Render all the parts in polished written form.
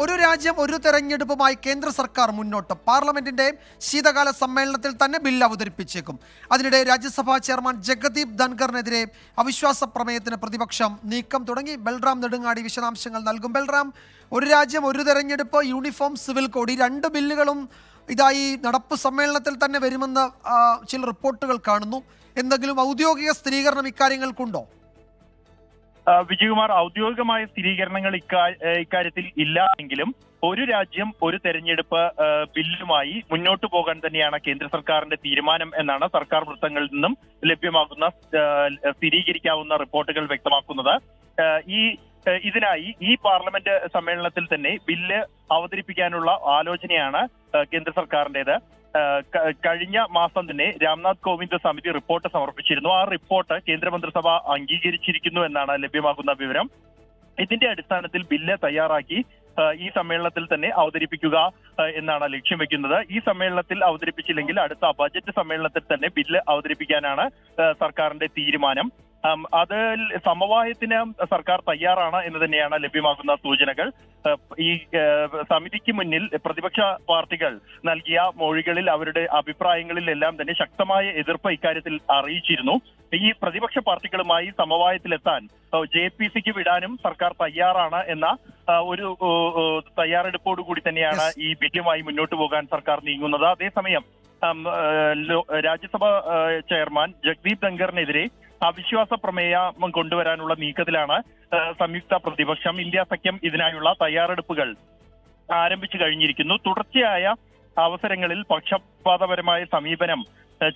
ഒരു രാജ്യം ഒരു തെരഞ്ഞെടുപ്പുമായി കേന്ദ്ര സർക്കാർ മുന്നോട്ട്. പാർലമെന്റിന്റെ ശീതകാല സമ്മേളനത്തിൽ തന്നെ ബില്ല് അവതരിപ്പിച്ചേക്കും. അതിനിടെ രാജ്യസഭാ ചെയർമാൻ ജഗദീപ് ധൻഖറിനെതിരെ അവിശ്വാസ പ്രമേയത്തിന് പ്രതിപക്ഷം നീക്കം തുടങ്ങി. ബൽറാം നെടുങ്ങാടി വിശദാംശങ്ങൾ നൽകും. ബൽറാം, ഒരു രാജ്യം ഒരു തെരഞ്ഞെടുപ്പ്, യൂണിഫോം സിവിൽ കോഡ്, ഈ രണ്ട് ബില്ലുകളും ഇതായി നടപ്പ് സമ്മേളനത്തിൽ തന്നെ വരുമെന്ന് ചില റിപ്പോർട്ടുകൾ കാണുന്നു. എന്തെങ്കിലും ഔദ്യോഗിക സ്ഥിരീകരണം ഇക്കാര്യങ്ങൾക്കുണ്ടോ? വിജയകുമാർ, ഔദ്യോഗികമായ സ്ഥിരീകരണങ്ങൾ ഇക്കാര്യത്തിൽ ഇല്ല എങ്കിലും ഒരു രാജ്യം ഒരു തെരഞ്ഞെടുപ്പ് ബില്ലുമായി മുന്നോട്ടു പോകാൻ തന്നെയാണ് കേന്ദ്ര സർക്കാരിന്റെ തീരുമാനം എന്നാണ് സർക്കാർ വൃത്തങ്ങളിൽ നിന്നും ലഭ്യമാകുന്ന സ്ഥിരീകരിക്കാവുന്ന റിപ്പോർട്ടുകൾ വ്യക്തമാക്കുന്നത്. ഇതിനായി ഈ പാർലമെന്റ് സമ്മേളനത്തിൽ തന്നെ ബില്ല് അവതരിപ്പിക്കാനുള്ള ആലോചനയാണ് കേന്ദ്ര സർക്കാരിന്റേത്. കഴിഞ്ഞ മാസം തന്നെ രാംനാഥ് കോവിന്ദ് സമിതി റിപ്പോർട്ട് സമർപ്പിച്ചിരുന്നു. ആ റിപ്പോർട്ട് കേന്ദ്രമന്ത്രിസഭ അംഗീകരിച്ചിരിക്കുന്നു എന്നാണ് ലഭ്യമാകുന്ന വിവരം. ഇതിന്റെ അടിസ്ഥാനത്തിൽ ബില്ല് തയ്യാറാക്കി ഈ സമ്മേളനത്തിൽ തന്നെ അവതരിപ്പിക്കുക എന്നാണ് ലക്ഷ്യം വെക്കുന്നത്. ഈ സമ്മേളനത്തിൽ അവതരിപ്പിച്ചില്ലെങ്കിൽ അടുത്ത ബജറ്റ് സമ്മേളനത്തിൽ തന്നെ ബില്ല് അവതരിപ്പിക്കാനാണ് സർക്കാരിന്റെ തീരുമാനം. അതിൽ സമവായത്തിന് സർക്കാർ തയ്യാറാണ് എന്ന് തന്നെയാണ് ലഭ്യമാകുന്ന സൂചനകൾ. ഈ സമിതിക്ക് മുന്നിൽ പ്രതിപക്ഷ പാർട്ടികൾ നൽകിയ മൊഴികളിൽ അവരുടെ അഭിപ്രായങ്ങളിൽ എല്ലാം തന്നെ ശക്തമായ എതിർപ്പ് ഇക്കാര്യത്തിൽ അറിയിച്ചിരുന്നു. ഈ പ്രതിപക്ഷ പാർട്ടികളുമായി സമവായത്തിലെത്താൻ JPCക്ക് വിടാനും സർക്കാർ തയ്യാറാണ് എന്ന ഒരു തയ്യാറെടുപ്പോടുകൂടി തന്നെയാണ് ഈ ബില്ലുമായി മുന്നോട്ട് പോകാൻ സർക്കാർ നീങ്ങുന്നത്. അതേസമയം രാജ്യസഭാ ചെയർമാൻ ജഗദീപ് ധൻഖറിനെതിരെ അവിശ്വാസ പ്രമേയം കൊണ്ടുവരാനുള്ള നീക്കത്തിലാണ് സംയുക്ത പ്രതിപക്ഷം. ഇന്ത്യ സഖ്യം ഇതിനായുള്ള തയ്യാറെടുപ്പുകൾ ആരംഭിച്ചു കഴിഞ്ഞിരിക്കുന്നു. തുടർച്ചയായ അവസരങ്ങളിൽ പക്ഷപാതപരമായ സമീപനം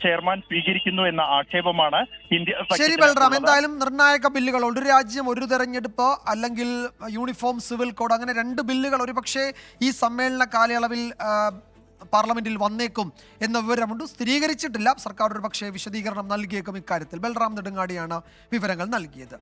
ചെയർമാൻ സ്വീകരിക്കുന്നു എന്ന ആക്ഷേപമാണ് ഇന്ത്യ. ശരി ബൽറാം, എന്തായാലും നിർണായക ബില്ലുകൾ, ഒരു രാജ്യം ഒരു തെരഞ്ഞെടുപ്പ് അല്ലെങ്കിൽ യൂണിഫോം സിവിൽ കോഡ്, അങ്ങനെ രണ്ട് ബില്ലുകൾ ഒരുപക്ഷെ ഈ സമ്മേളന കാലയളവിൽ പാർലമെന്റിൽ വന്നേക്കും എന്ന വിവരമുണ്ട്. സ്ഥിരീകരിച്ചിട്ടില്ല. സർക്കാർ ഒരു പക്ഷേ വിശദീകരണം നൽകിയേക്കും ഇക്കാര്യത്തിൽ. ബൽറാം നെടുങ്ങാടിയാണ് വിവരങ്ങൾ നൽകിയത്.